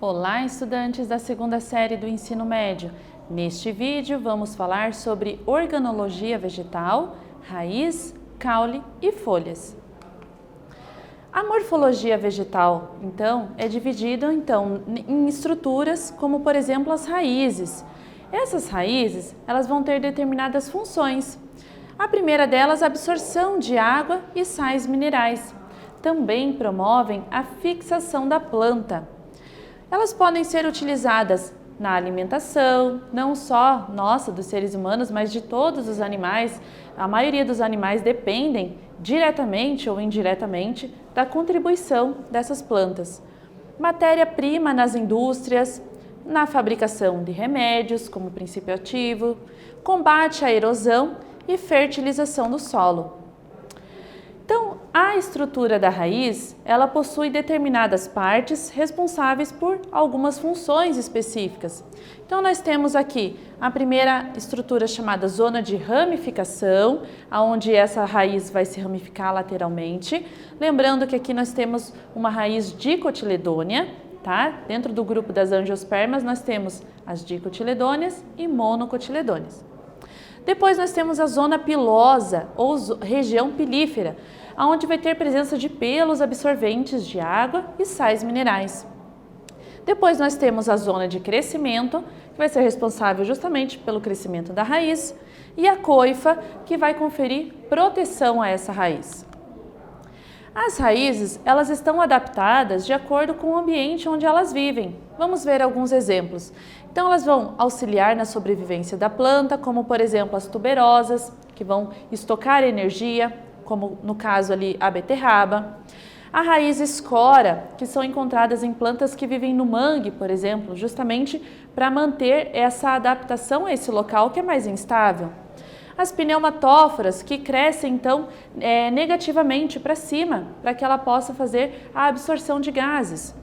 Olá, estudantes da segunda série do ensino médio. Neste vídeo vamos falar sobre organologia vegetal, raiz, caule e folhas. A morfologia vegetal, então, é dividida em estruturas como, por exemplo, as raízes. Essas raízes, elas vão ter determinadas funções. A primeira delas, a absorção de água e sais minerais. Também promovem a fixação da planta. Elas podem ser utilizadas na alimentação, não só nossa, dos seres humanos, mas de todos os animais. A maioria dos animais dependem diretamente ou indiretamente da contribuição dessas plantas. Matéria-prima nas indústrias, na fabricação de remédios como princípio ativo, combate à erosão e fertilização do solo. Então, a estrutura da raiz, ela possui determinadas partes responsáveis por algumas funções específicas. Então, nós temos aqui a primeira estrutura chamada zona de ramificação, onde essa raiz vai se ramificar lateralmente. Lembrando que aqui nós temos uma raiz dicotiledônea, tá? Dentro do grupo das angiospermas, nós temos as dicotiledôneas e monocotiledôneas. Depois nós temos a zona pilosa ou região pilífera, onde vai ter presença de pelos absorventes de água e sais minerais. Depois nós temos a zona de crescimento, que vai ser responsável justamente pelo crescimento da raiz, e a coifa, que vai conferir proteção a essa raiz. As raízes, elas estão adaptadas de acordo com o ambiente onde elas vivem. Vamos ver alguns exemplos. Então, elas vão auxiliar na sobrevivência da planta, como por exemplo as tuberosas, que vão estocar energia, como no caso ali a beterraba. A raiz escora, que são encontradas em plantas que vivem no mangue, por exemplo, justamente para manter essa adaptação a esse local que é mais instável. As pneumatóforas, que crescem então negativamente para cima, para que ela possa fazer a absorção de gases.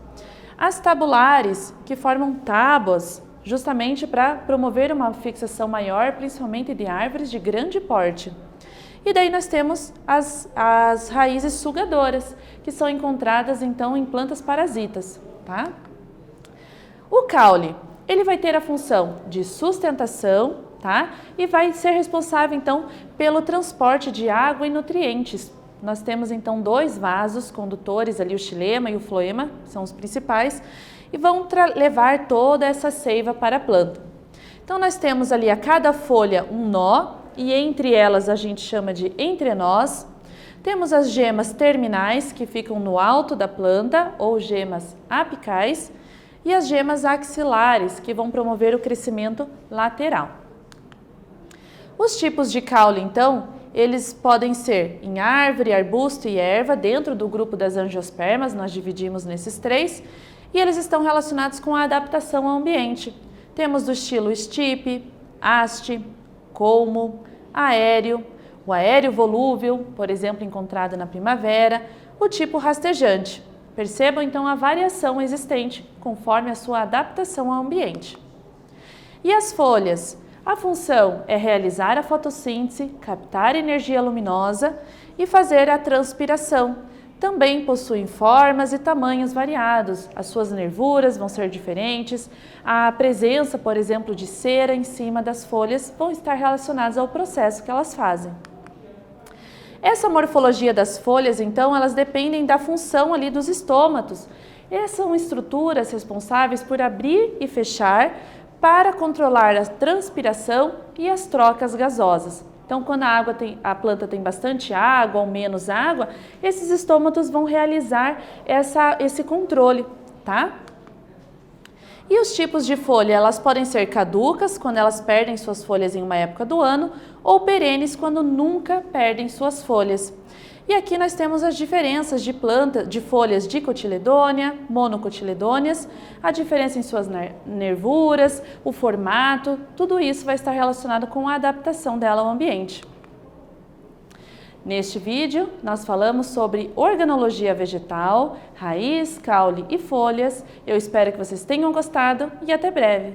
As tabulares, que formam tábuas, justamente para promover uma fixação maior, principalmente de árvores de grande porte. E daí nós temos as raízes sugadoras, que são encontradas então em plantas parasitas, tá? O caule, ele vai ter a função de sustentação, tá? E vai ser responsável então pelo transporte de água e nutrientes. Nós temos então dois vasos condutores ali, o xilema e o floema, são os principais, e vão levar toda essa seiva para a planta. Então nós temos ali a cada folha um nó, e entre elas a gente chama de entrenós. Temos as gemas terminais, que ficam no alto da planta, ou gemas apicais, e as gemas axilares, que vão promover o crescimento lateral. Os tipos de caule, então, eles podem ser em árvore, arbusto e erva, dentro do grupo das angiospermas, nós dividimos nesses três, e eles estão relacionados com a adaptação ao ambiente. Temos do estilo estipe, haste, colmo, aéreo, o aéreo volúvel, por exemplo, encontrado na primavera, o tipo rastejante. Percebam então a variação existente conforme a sua adaptação ao ambiente. E as folhas? A função é realizar a fotossíntese, captar energia luminosa e fazer a transpiração. Também possuem formas e tamanhos variados, as suas nervuras vão ser diferentes, a presença, por exemplo, de cera em cima das folhas vão estar relacionadas ao processo que elas fazem. Essa morfologia das folhas, então, elas dependem da função ali dos estômatos. Essas são estruturas responsáveis por abrir e fechar para controlar a transpiração e as trocas gasosas. Então, quando a planta tem bastante água ou menos água, esses estômatos vão realizar esse controle, tá? E os tipos de folha, elas podem ser caducas, quando elas perdem suas folhas em uma época do ano, ou perenes, quando nunca perdem suas folhas. E aqui nós temos as diferenças de folhas dicotiledônea, monocotiledôneas, a diferença em suas nervuras, o formato, tudo isso vai estar relacionado com a adaptação dela ao ambiente. Neste vídeo, nós falamos sobre organologia vegetal, raiz, caule e folhas. Eu espero que vocês tenham gostado e até breve!